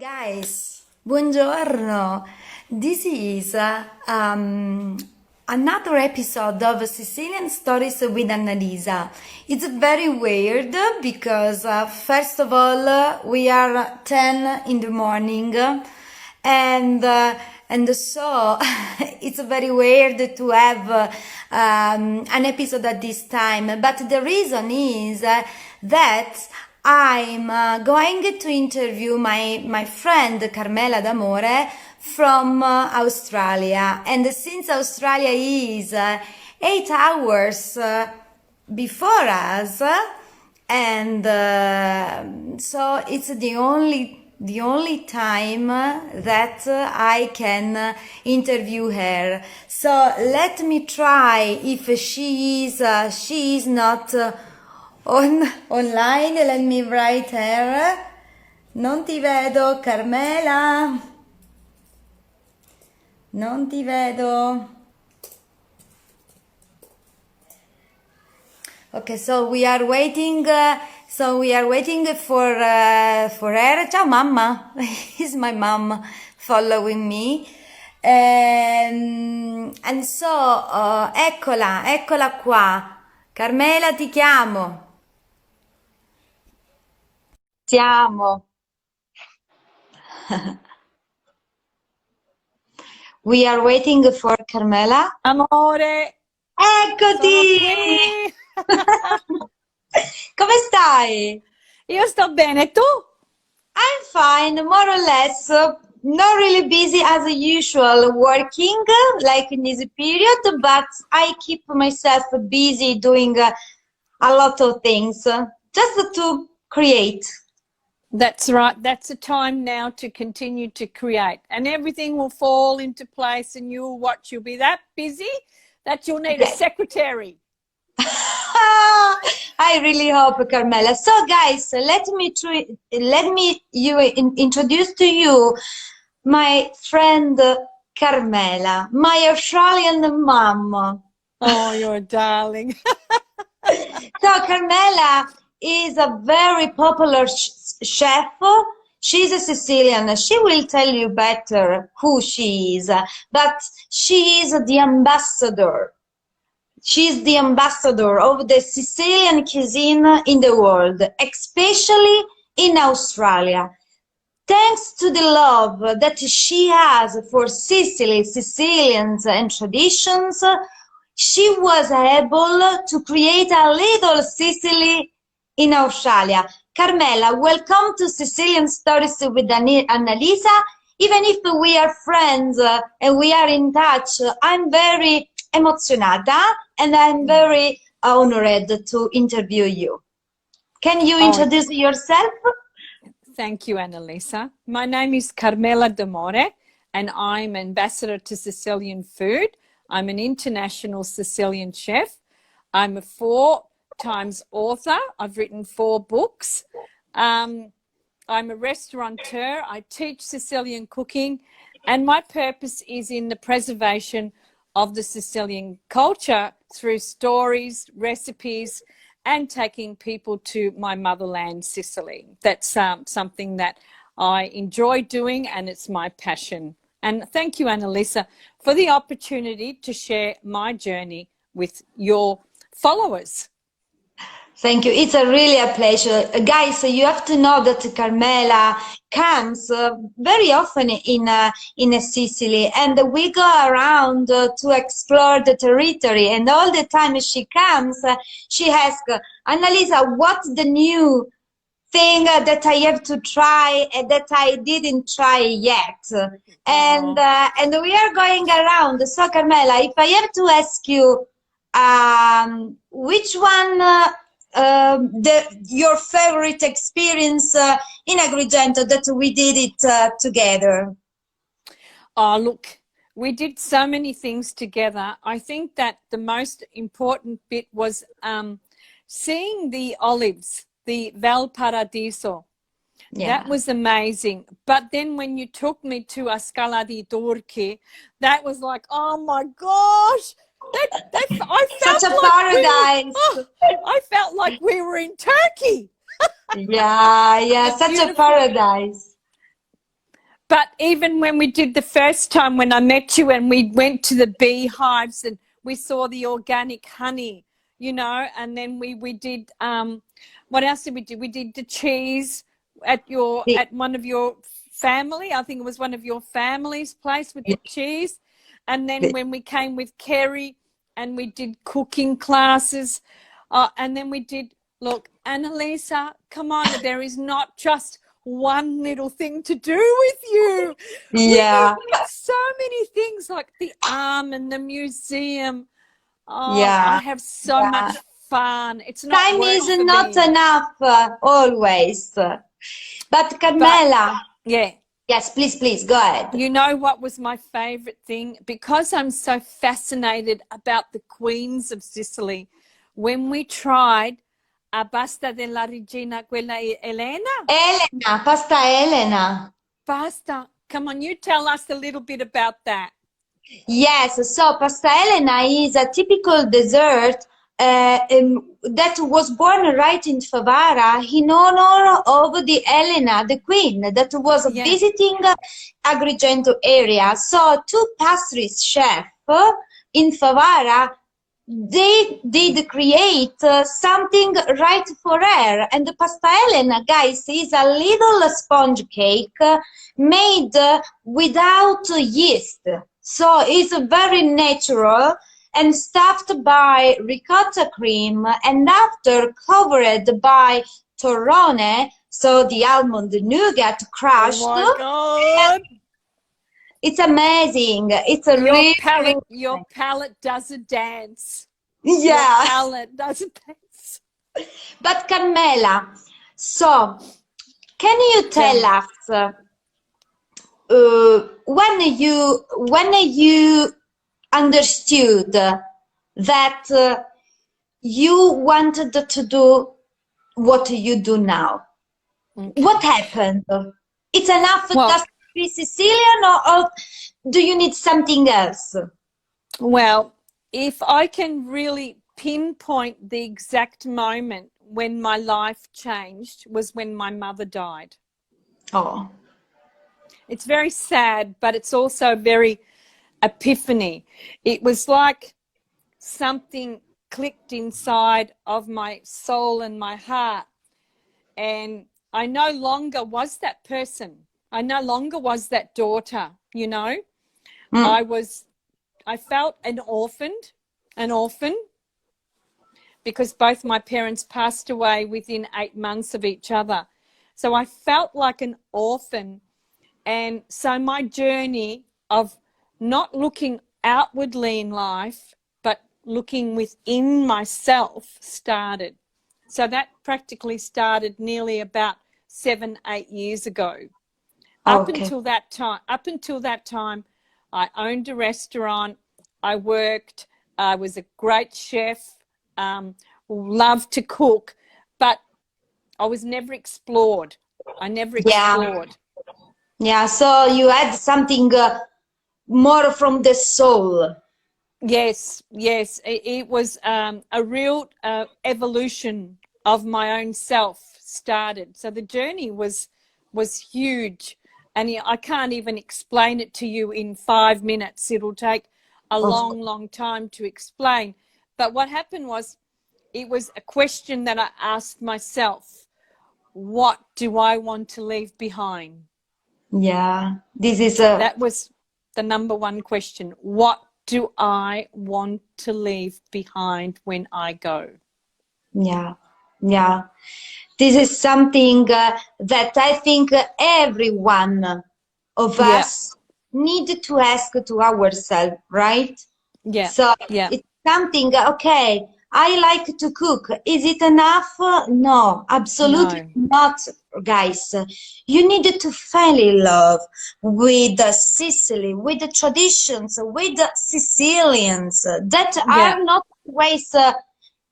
Guys, buongiorno. This is another episode of Sicilian Stories with AnnaLisa. It's very weird because, first of all, we are 10 in the morning, and so it's very weird to have an episode at this time. But the reason is that I'm going to interview my friend Carmela D'Amore from Australia. And since Australia is 8 hours before us, and so it's the only time that I can interview her. So let me try if she is not online. Let me write her. Non ti vedo, Carmela. Non ti vedo. Okay, so we are waiting. For her. Ciao, mamma. Is my mom following me? And so, eccola qua. Carmela, ti chiamo. Ti amo. We are waiting for Carmela. Amore, sono Eccoti! qui. Come stai? Io sto bene, tu? I'm fine, more or less. Not really busy as usual working, like in this period, but I keep myself busy doing a lot of things, just to create. That's right. That's the time now to continue to create, and everything will fall into place. And you'll watch. You'll be that busy that you'll need a Yes. secretary. I really hope, Carmela. So, guys, introduce to you my friend Carmela, my Australian mom. Oh, you're a darling. So, Carmela is a very popular chef. She's a Sicilian. She will tell you better who she is, but she is the ambassador. She's the ambassador of the Sicilian cuisine in the world, especially in Australia. Thanks to the love that she has for Sicily, Sicilians, and traditions, she was able to create a little Sicily in Australia. Carmela, welcome to Sicilian Stories with AnnaLisa. Even if we are friends and we are in touch, I'm very emozionata and I'm very honored to interview you. Can you introduce yourself? Thank you, AnnaLisa. My name is Carmela D'Amore, and I'm ambassador to Sicilian food. I'm an international Sicilian chef. I'm a 4 times author. I've written 4 books. I'm a restaurateur. I teach Sicilian cooking, and my purpose is in the preservation of the Sicilian culture through stories, recipes, and taking people to my motherland, Sicily. That's something that I enjoy doing, and it's my passion. And thank you, AnnaLisa, for the opportunity to share my journey with your followers. Thank you. It's really a pleasure. Guys, you have to know that Carmela comes very often in Sicily, and we go around to explore the territory. And all the time she comes, she asks, AnnaLisa, what's the new thing that I have to try and that I didn't try yet? And we are going around. So, Carmela, if I have to ask you, which one your favorite experience in Agrigento that we did it together? Oh, look, we did so many things together. I think that the most important bit was seeing the olives, the Val Paradiso. Yeah. That was amazing. But then when you took me to a Scala di Turchi, that was like, oh my gosh, I felt Such a like paradise. I felt like we were in Turkey. Yeah, It's such a beautiful. paradise. But even when we did the first time when I met you and we went to the beehives and we saw the organic honey, you know, and then we did what else did we do? We did the cheese at one of your family. I think it was one of your family's place with the cheese. And then when we came with Kerry and we did cooking classes, and then we did, look, AnnaLisa, come on, there is not just one little thing to do with you. Yeah. We did so many things like the and the museum. Oh, Yeah. I have so much fun. It's not Time work is for not me. enough always. But Carmela, Yeah. yes, please, go ahead. You know what was my favorite thing? Because I'm so fascinated about the queens of Sicily, when we tried a pasta della regina, quella Elena. Elena, pasta Elena. Pasta. Come on, you tell us a little bit about that. Yes, so pasta Elena is a typical dessert that was born right in Favara in honor of the Elena, the queen, that was visiting Agrigento area. So two pastries chefs in Favara, they did create something right for her. And the pasta Elena, guys, is a little sponge cake made without yeast. So it's very natural and stuffed by ricotta cream and after covered by torrone, so the almond nougat crushed. Oh my God. It's amazing. It's a Your palate does a dance. Yeah. Your palate does a dance. But Carmela, so can you tell us when you understood that you wanted to do what you do now? Okay. What happened? It's enough just to be Sicilian, or do you need something else? Well, if I can really pinpoint the exact moment when my life changed was when my mother died. Oh. It's very sad, but it's also very epiphany. It was like something clicked inside of my soul and my heart. And I no longer was that person. I no longer was that daughter, you know. I felt an orphan, because both my parents passed away within 8 months of each other. So I felt like an orphan. And so my journey of not looking outwardly in life, but looking within myself started. So that practically started nearly about 7-8 years ago. Up until that time, I owned a restaurant. I worked. I was a great chef. Loved to cook, but I was never explored. I never explored. Yeah, so you had something more from the soul. Yes. It was a real evolution of my own self started. So the journey was huge, and I can't even explain it to you in 5 minutes. It'll take a long time to explain. But what happened was, it was a question that I asked myself: what do I want to leave behind? Yeah, that was the number one question. What do I want to leave behind when I go? Yeah. This is something that I think every one of us need to ask to ourselves, right? Yeah. So it's something, okay, I like to cook. Is it enough? No, absolutely not, guys. You need to fall in love with Sicily, with the traditions, with the Sicilians that are not always,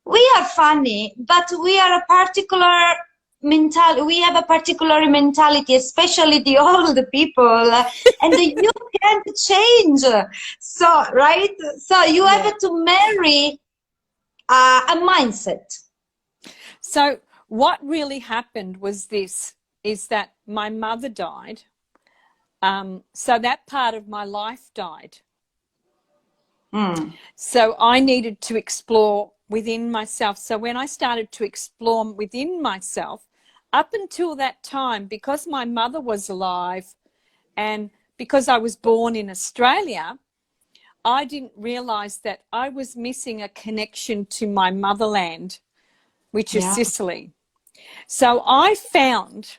we are funny, but we are a particular we have a particular mentality, especially the old people, and you can't change. So, right? So you have to marry a mindset. So what really happened was this, is that my mother died, So that part of my life died. Mm. So I needed to explore within myself. So when I started to explore within myself, up until that time, because my mother was alive and because I was born in Australia, I didn't realize that I was missing a connection to my motherland, which is Yeah. Sicily. So I found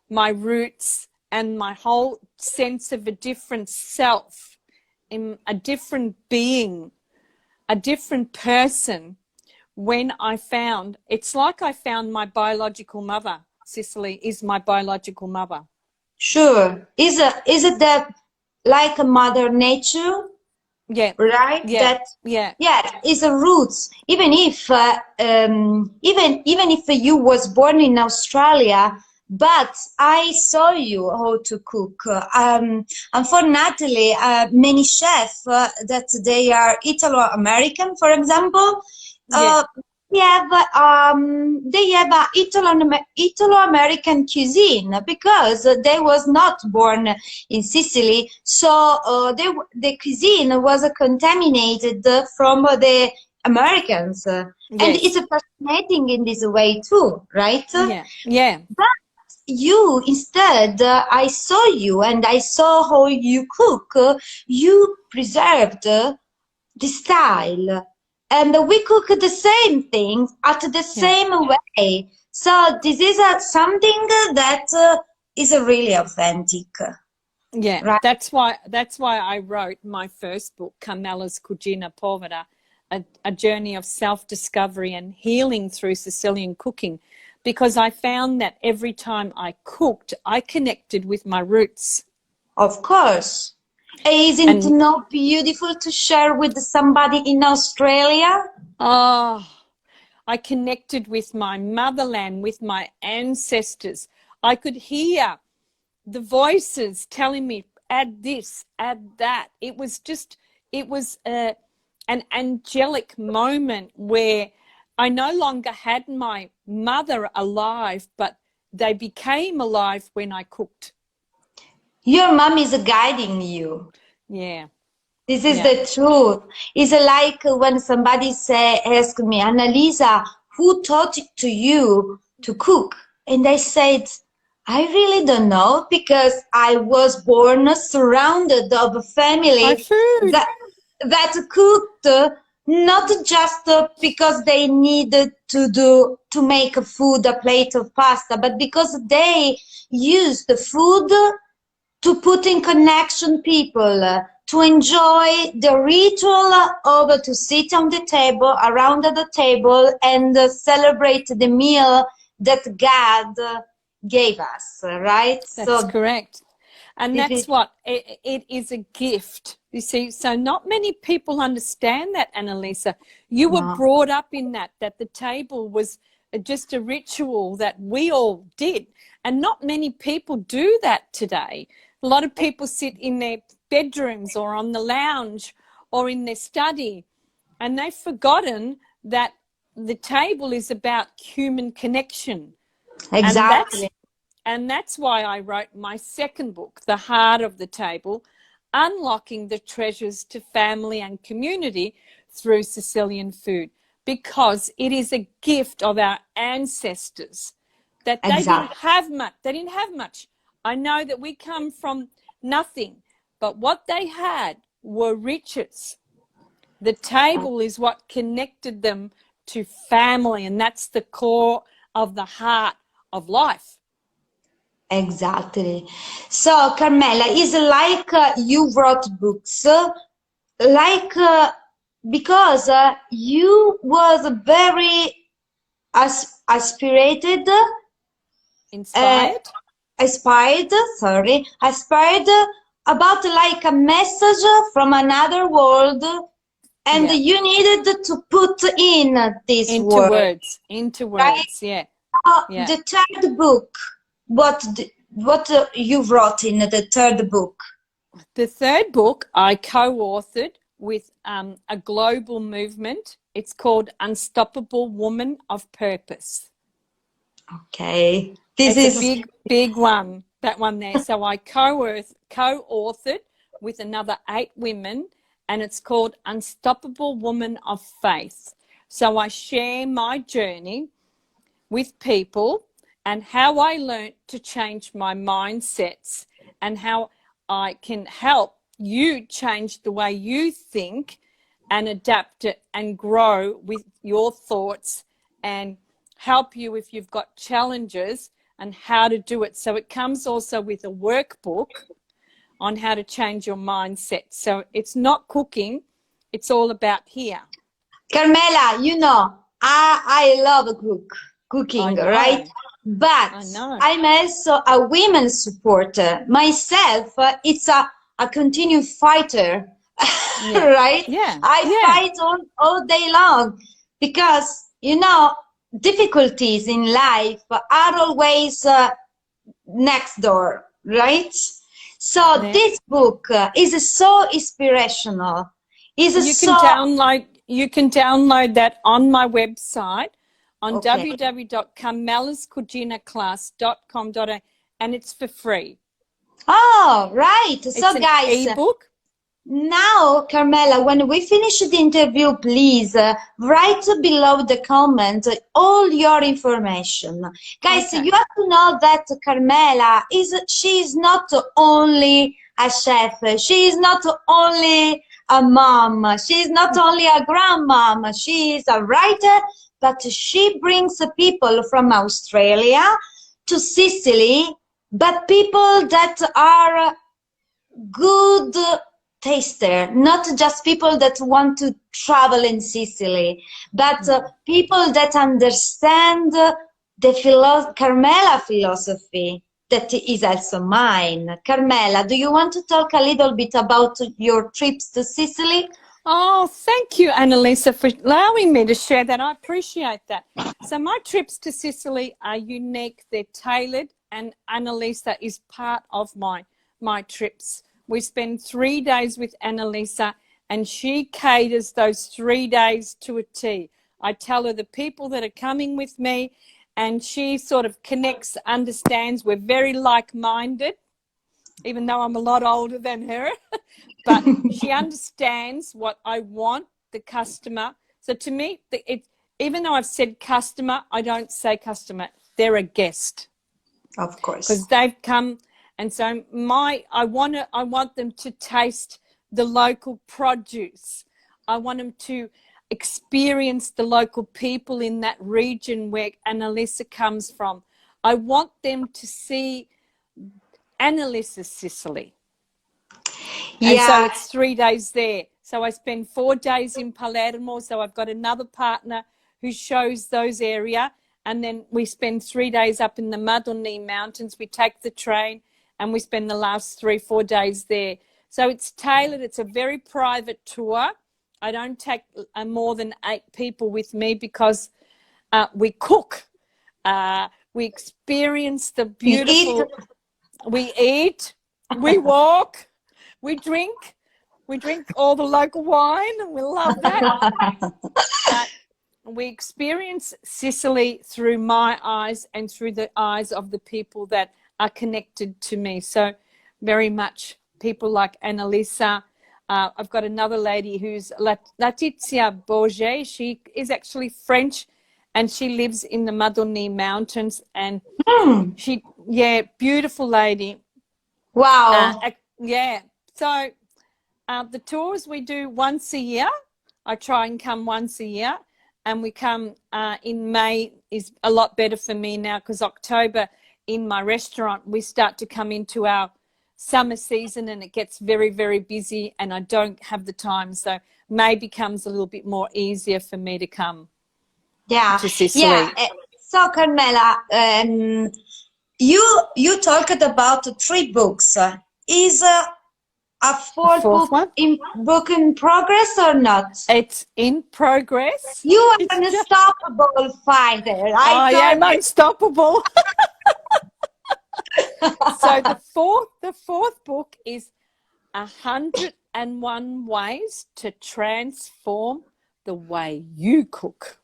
my roots and my whole sense of a different self, in a different being, a different person, when I found, it's like I found my biological mother. Sicily is my biological mother. Sure. Is it that like a mother nature, Yeah, right? yeah, That yeah, yeah, is a roots. Even if you was born in Australia, but I saw you how to cook. Unfortunately, many chefs that they are Italo-American, for example, yeah, uh, they have a Italo-American cuisine because they was not born in Sicily, so the cuisine was contaminated from the Americans, and it's yes, fascinating in this way too, right? yeah, yeah, But you instead, I saw you and I saw how you cook. You preserved the style, and we cook the same thing at the yeah. same way. So this is something that is really authentic, Yeah, right? that's why I wrote my first book, Carmela's Cucina Povera, a journey of self-discovery and healing through Sicilian cooking, because I found that every time I cooked, I connected with my roots. Of course. Isn't And not beautiful to share with somebody in Australia? oh, I connected with my motherland, with my ancestors. I could hear the voices telling me, add this, add that. It was an angelic moment where I no longer had my mother alive, but they became alive when I cooked. Your mom is guiding you. Yeah, This is yeah. the truth. It's like when somebody ask me, AnnaLisa, who taught it to you to cook? And I said, I really don't know because I was born surrounded of a By family food. that cooked not just because they needed to make a food, a plate of pasta, but because they used the food to put in connection people, to enjoy the ritual of to sit on the table, around the table, and celebrate the meal that God gave us, right? That's So correct. And this that's is what it is, a gift. You see, so not many people understand that, AnnaLisa. You were no, brought up in that the table was just a ritual that we all did. And not many people do that today. A lot of people sit in their bedrooms or on the lounge or in their study, and they've forgotten that the table is about human connection. And exactly. that's why I wrote my second book, The Heart of the Table, Unlocking the Treasures to Family and Community Through Sicilian Food, because it is a gift of our ancestors that they didn't Exactly. have much. They didn't have much. I know that we come from nothing, but what they had were riches. The table is what connected them to family, and that's the core of the heart of life. Exactly. So, Carmela, is like you wrote books, like because you was very aspirated, uh, Inspired? aspired about like a message from another world, and Yeah. you needed to put in this Into word, words. Into right? words. Yeah. Yeah. The third book, what you wrote in the third book? The third book I co-authored with a global movement. It's called Unstoppable Woman of Purpose. Okay, this It's a is big, big one. that one there. So I co-authored with another 8 women, and it's called Unstoppable Woman of Faith. So I share my journey with people and how I learned to change my mindsets and how I can help you change the way you think and adapt it and grow with your thoughts and help you if you've got challenges and how to do it. So it comes also with a workbook on how to change your mindset. So it's not cooking, it's all about here. Carmela, you know, I love cooking, right? But I'm also a women's supporter. Myself, it's a continued fighter, right? Yeah. I fight all day long because, you know, difficulties in life are always next door, right? So this book is so inspirational. You can download that on my website on www.carmelascucinaclass.com.au, and it's for free. Oh, right. So it's guys, an ebook. Now, Carmela, when we finish the interview, please write below the comment all your information. Guys, you have to know that Carmela she's not only a chef, she is not only a mom, she is not only a grandmom, she is a writer, but she brings people from Australia to Sicily, but people that are good taster, not just people that want to travel in Sicily, but people that understand the Carmela philosophy that is also mine. Carmela, do you want to talk a little bit about your trips to Sicily? Oh, thank you, AnnaLisa, for allowing me to share that. I appreciate that. So my trips to Sicily are unique. They're tailored, and AnnaLisa is part of my trips. We spend 3 days with AnnaLisa, and she caters those 3 days to a T. I tell her the people that are coming with me, and she sort of connects, understands. We're very like-minded, even though I'm a lot older than her. But she understands what I want, the customer. So to me, even though I've said customer, I don't say customer. They're a guest. Of course. Because they've come, and so I want them to taste the local produce. I want them to experience the local people in that region where AnnaLisa comes from. I want them to see AnnaLisa Sicily. Yeah. And so it's 3 days there. So I spend 4 days in Palermo. So I've got another partner who shows those area. And then we spend 3 days up in the Madonni Mountains. We take the train and we spend the last 3-4 days there. So it's tailored. It's a very private tour. I don't take more than 8 people with me because we cook. We experience the beautiful... We eat, we walk, we drink all the local wine, and we love that. But we experience Sicily through my eyes and through the eyes of the people that are connected to me. So very much people like AnnaLisa. I've got another lady who's Letizia Bourget. She is actually French, and she lives in the Madonni Mountains, and beautiful lady. Wow. So the tours we do once a year. I try and come once a year, and we come in May is a lot better for me now, because October in my restaurant we start to come into our summer season, and it gets very, very busy, and I don't have the time. So May becomes a little bit more easier for me to come. To Sicily. Yeah. So Carmela, you talked about 3 books. Is a 4th book in progress or not? It's in progress. You are an unstoppable fighter. I am unstoppable. So the fourth book is 101 Ways to Transform the Way You Cook.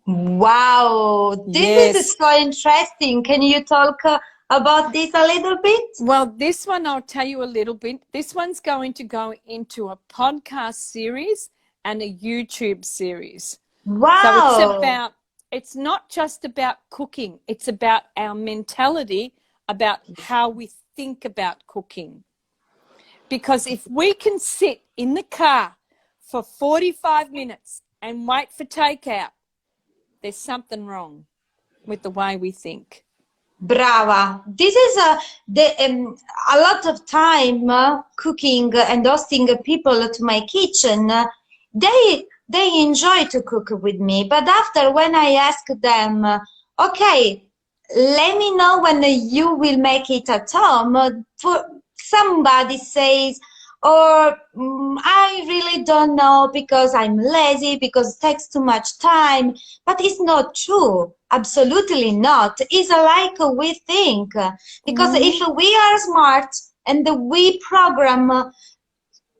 Wow, this is so interesting. Can you talk about this a little bit? Well, this one I'll tell you a little bit. This one's going to go into a podcast series and a YouTube series. Wow. So it's not just about cooking. It's about our mentality, about how we think about cooking. Because if we can sit in the car for 45 minutes and wait for takeout, there's something wrong with the way we think. Brava. This is a lot of time cooking and hosting people to my kitchen. They enjoy to cook with me, but after when I ask them, okay, let me know when you will make it at home. For somebody says, or I really don't know because I'm lazy, because it takes too much time. But it's not true. Absolutely not. It's like we think. Because if we are smart and we program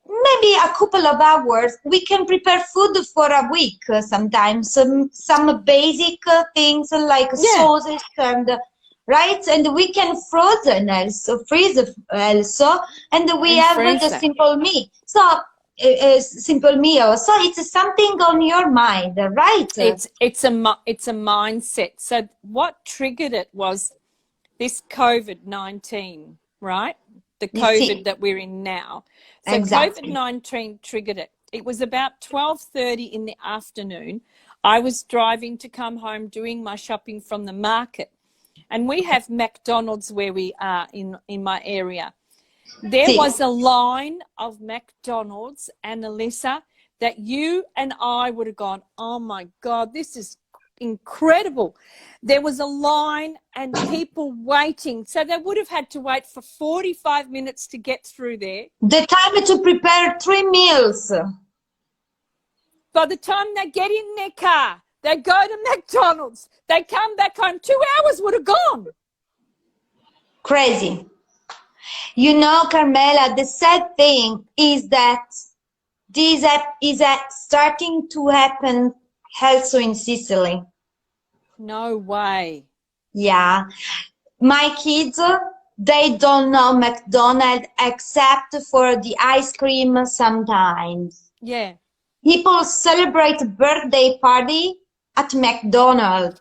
maybe a couple of hours, we can prepare food for a week sometimes. Some basic things like sauces and right, and we can frozen also, freeze also, and we have the simple meal. So simple meal. So it's something on your mind, right? It's a mindset. So what triggered it was this COVID-19, right? The COVID that we're in now. So exactly. COVID-19 triggered it. It was about 12:30 in the afternoon. I was driving to come home doing my shopping from the market. And we have McDonald's where we are in my area. There was a line of McDonald's, AnnaLisa, that you and I would have gone, oh my God, this is incredible. There was a line and people waiting. So they would have had to wait for 45 minutes to get through there. The time to prepare 3 meals. By the time they get in their car, they go to McDonald's. They come back home. 2 hours would have gone. Crazy. You know, Carmela, the sad thing is that this is starting to happen also in Sicily. No way. Yeah. My kids, they don't know McDonald's except for the ice cream sometimes. Yeah. People celebrate birthday party at McDonald's.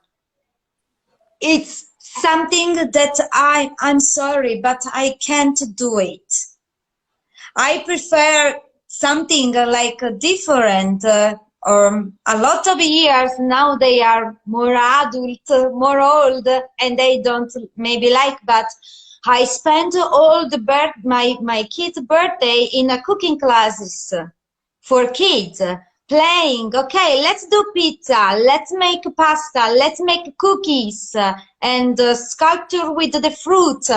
It's something that I'm sorry, but I can't do it. I prefer something like different, or a lot of years now they are more adult, more old, and they don't maybe like, but I spent all the my kids' birthday in a cooking classes for kids. Playing, okay, let's do pizza, let's make pasta, let's make cookies and sculpture with the fruit,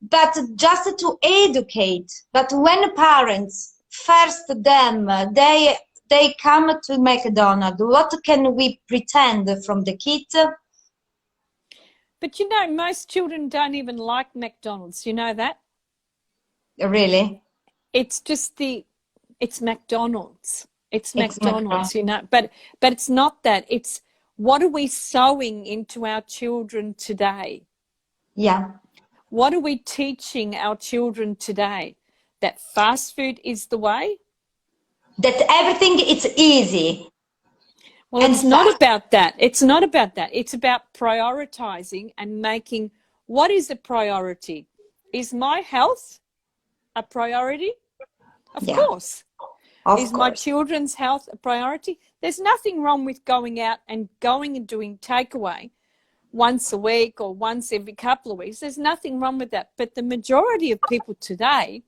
but just to educate. But when parents first them, they come to McDonald's, what can we pretend from the kids? But you know, most children don't even like McDonald's, you know that? Really? It's just it's McDonald's. It's McDonald's, you know, but it's not that. It's what are we sowing into our children today? Yeah. What are we teaching our children today? That fast food is the way? That everything is easy. Well, it's not about that. It's not about that. It's about prioritizing and making what is a priority. Is my health a priority? Of course. Is my children's health a priority? There's nothing wrong with going out and doing takeaway once a week or once every couple of weeks. There's nothing wrong with that. But the majority of people today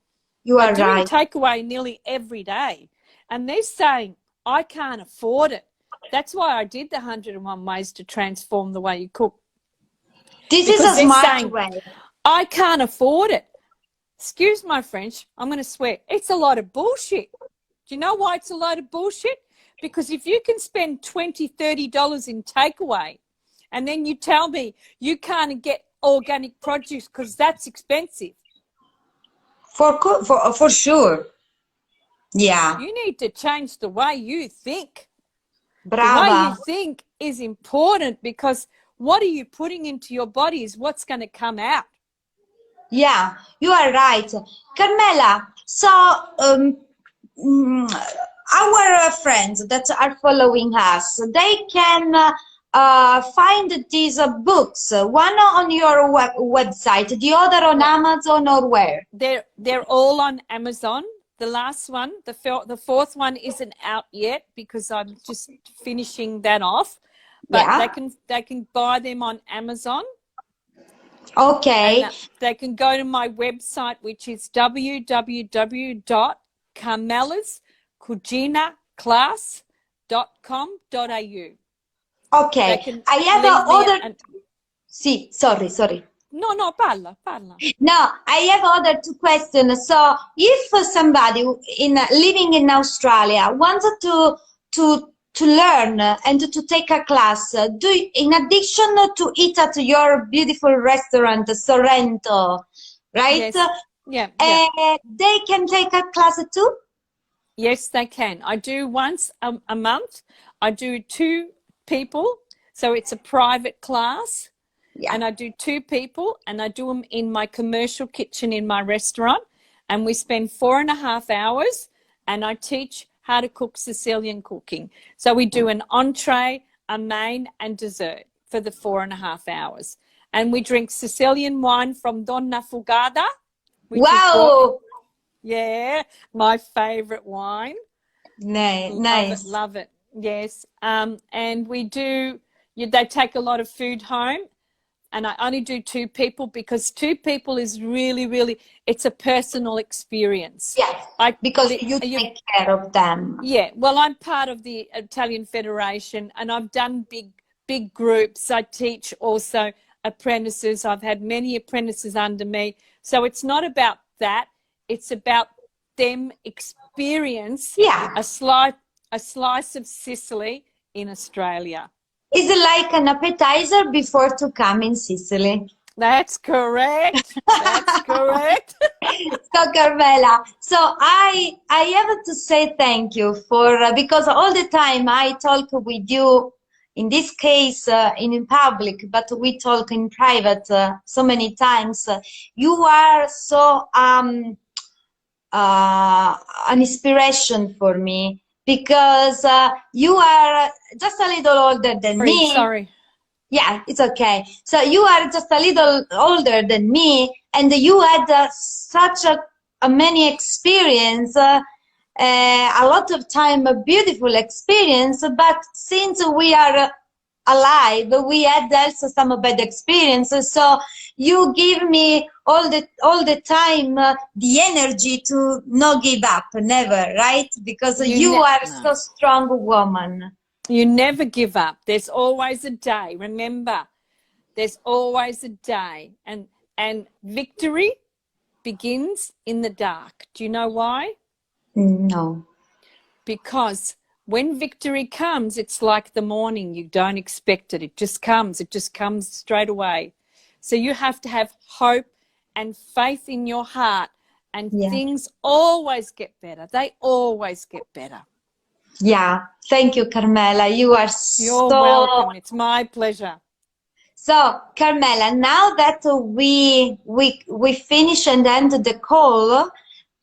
are doing takeaway nearly every day. And they're saying, I can't afford it. That's why I did the 101 Ways to Transform the Way You Cook. This is a smart way. I can't afford it. Excuse my French, I'm going to swear. It's a lot of bullshit. Do you know why it's a load of bullshit? Because if you can spend $20, $30 in takeaway and then you tell me you can't get organic produce because that's expensive. For sure. Yeah. You need to change the way you think. Brava. The way you think is important because what are you putting into your body is what's going to come out. Yeah, you are right. Carmela, so mm, our friends that are following us, they can find these books, one on your website, the other on Yeah, Amazon or where? they're all on Amazon. The last one, the fourth one isn't out yet because I'm just finishing that off. But Yeah. they can buy them on Amazon, and Okay. they can go to my website, which is www.carmelascuginaclass.com.au. They Okay. can I have leave me other. an See, sorry, sorry. no, no, parla, parla. Now, I have other two questions. So, if somebody in living in Australia wants to learn and to take a class, in addition to eat at your beautiful restaurant Sorrento, right? Yes, yeah, yeah. They can take a class too. Yes, they can. I do once a month. I do two people, so it's a private class, Yeah. and I do two people, and I do them in my commercial kitchen in my restaurant, and we spend 4.5 hours, and I teach how to cook Sicilian cooking. So we do an entree, a main, and dessert for the 4.5 hours, and we drink Sicilian wine from Donna Fugada, which is brought. Wow. Yeah, my favorite wine. Love it, Nice. love it. Yes. And we do, they take a lot of food home, and I only do two people because two people is really, really, it's a personal experience. Yes, I, because the, you you, take care of them. yeah, well, I'm part of the Italian Federation, and I've done big groups. I teach also apprentices. I've had many apprentices under me. So it's not about that. It's about them experience Yeah. a slice of Sicily in Australia. Is it like an appetizer before to come in Sicily? That's correct. That's correct. So Carmela, so I have to say thank you for because all the time I talk with you, in this case in public, but we talk in private so many times. You are so an inspiration for me because you are just a little older than Sorry, me. sorry. Yeah, it's okay. So you are just a little older than me, and you had such a many experience, a lot of time, a beautiful experience. But since we are alive, we had also some bad experiences. So you give me all the time the energy to not give up, never, right? Because you are No. so strong woman. You never give up. There's always a day. Remember, there's always a day. And victory begins in the dark. Do you know why? No. Because when victory comes, it's like the morning. You don't expect it. It just comes. It just comes straight away. So you have to have hope and faith in your heart, and Yeah. things always get better. They always get better. Yeah, thank you, Carmela. You are You're so. welcome. It's my pleasure. So, Carmela, now that we finish and end the call,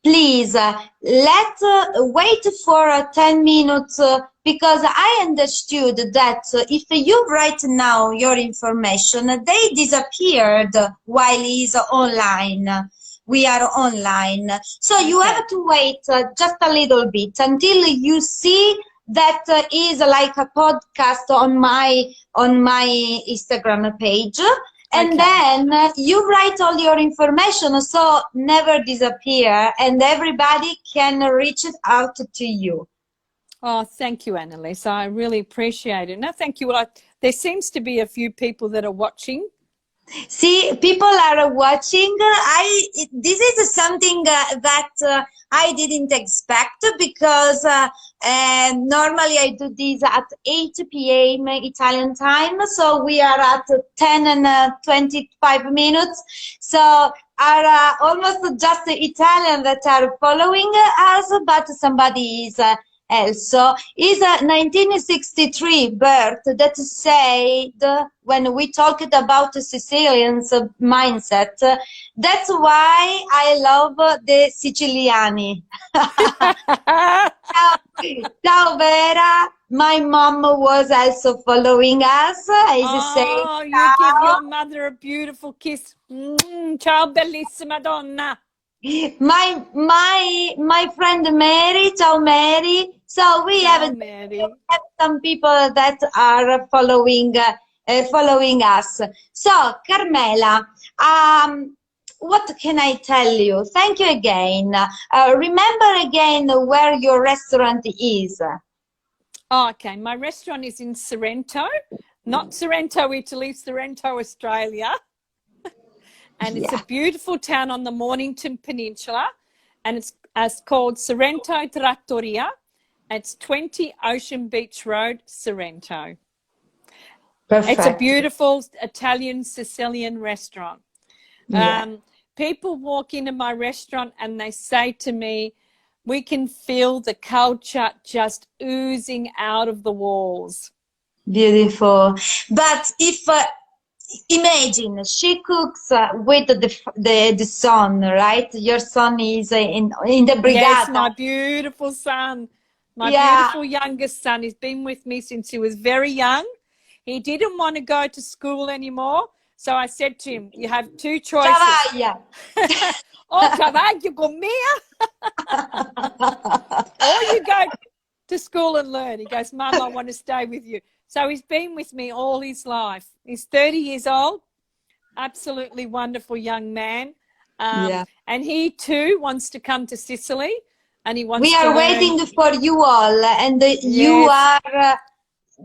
please let wait for 10 minutes because I understood that if you write now your information, they disappeared while he's online. We are online. So you Okay. have to wait just a little bit until you see that is like a podcast on my Instagram page. And Okay. then you write all your information so never disappear and everybody can reach it out to you. Oh, thank you, AnnaLisa. I really appreciate it. No, thank you. Well, there seems to be a few people that are watching. See, people are watching. This is something that I didn't expect because normally I do this at 8 p.m. Italian time. So we are at 10 and 25 minutes. So are almost just Italian that are following us, but somebody is also, is a 1963 birth that said, when we talked about the Sicilians mindset, that's why I love the Siciliani. Ciao Vera, my mom was also following us. Is saying Oh, you give your mother a beautiful kiss. Ciao, bellissima donna. my friend Mary, ciao Mary. So we Ciao, have Mary. some people that are following us. So Carmela, what can I tell you? Thank you again. Remember again where your restaurant is. Oh, okay, my restaurant is in Sorrento, not Sorrento, Italy, Sorrento, Australia. And it's a beautiful town on the Mornington Peninsula, and it's called Sorrento Trattoria. It's 20 Ocean Beach Road, Sorrento. Perfect. It's a beautiful Italian Sicilian restaurant. People walk into my restaurant and they say to me, we can feel the culture just oozing out of the walls. Beautiful. But if imagine she cooks with the son, right? Your son is in the brigada. Yes, my beautiful son, my beautiful youngest son. He's been with me since he was very young. He didn't want to go to school anymore, so I said to him, you have two choices. Travaglia. Oh, travaglio con me. Or you go to school and learn. He goes, Mum, I want to stay with you. So he's been with me all his life. He's 30 years old, absolutely wonderful young man. And he too wants to come to Sicily, and he wants to learn. We are waiting for you all, and you are,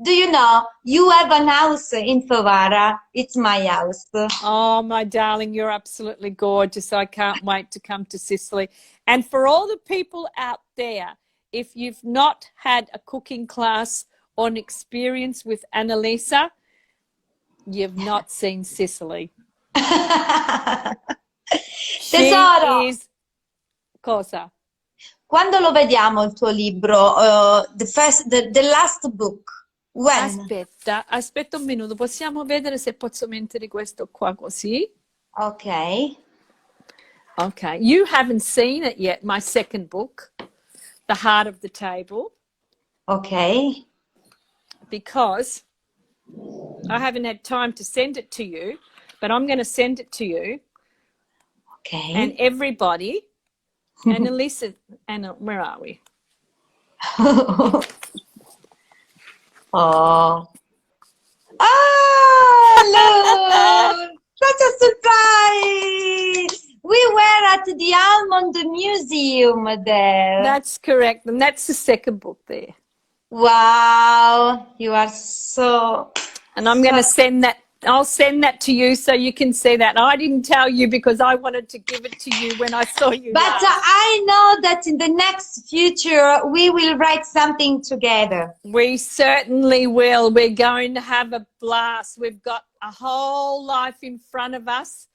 do you know, you have an house in Favara. It's my house. Oh, my darling, you're absolutely gorgeous. I can't wait to come to Sicily. And for all the people out there, if you've not had a cooking class or an experience with AnnaLisa, you've not seen Sicily. Tesoro, cosa? Quando lo vediamo il tuo libro? The last book. When? Aspetta un minuto, possiamo vedere se posso mettere questo qua così? Okay. Okay, you haven't seen it yet, my second book, The Heart of the Table. Okay. Because I haven't had time to send it to you, but I'm going to send it to you. Okay. And everybody, AnnaLisa, where are we? Oh. Oh, look! Such a surprise! We were at the Almond Museum there. That's correct. And that's the second book there. Wow, you are so... And I'm going to send that. I'll send that to you so you can see that. I didn't tell you because I wanted to give it to you when I saw you. But I know that in the next future, we will write something together. We certainly will. We're going to have a blast. We've got a whole life in front of us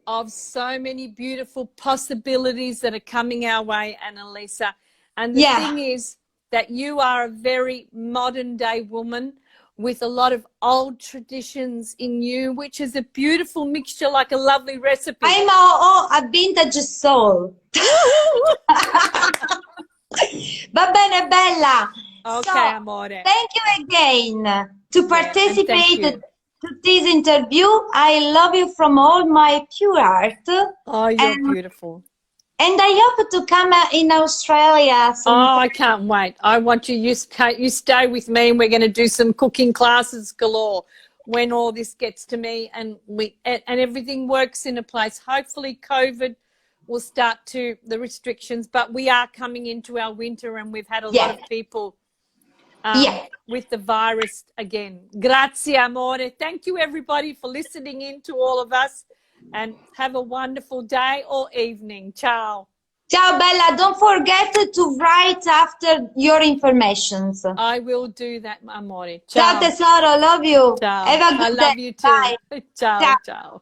of so many beautiful possibilities that are coming our way, AnnaLisa. And the thing is that you are a very modern day woman with a lot of old traditions in you, which is a beautiful mixture, like a lovely recipe. I'm a vintage soul. Va bene, Bella. Okay, so, amore. Thank you again to participate to this interview. I love you from all my pure heart. Oh, you're beautiful. And I hope to come in Australia sometime. Oh, I can't wait. I want you. You stay with me, and we're going to do some cooking classes galore when all this gets to me and everything works in a place. Hopefully, COVID will start to the restrictions, but we are coming into our winter, and we've had a lot of people with the virus again. Grazie, amore. Thank you, everybody, for listening in to all of us. And have a wonderful day or evening. Ciao. Ciao, Bella. Don't forget to write after your informations. I will do that, amore. Ciao. Ciao, tesoro. Love you. Ciao. Have a good I love day. you too. Bye. Ciao, ciao.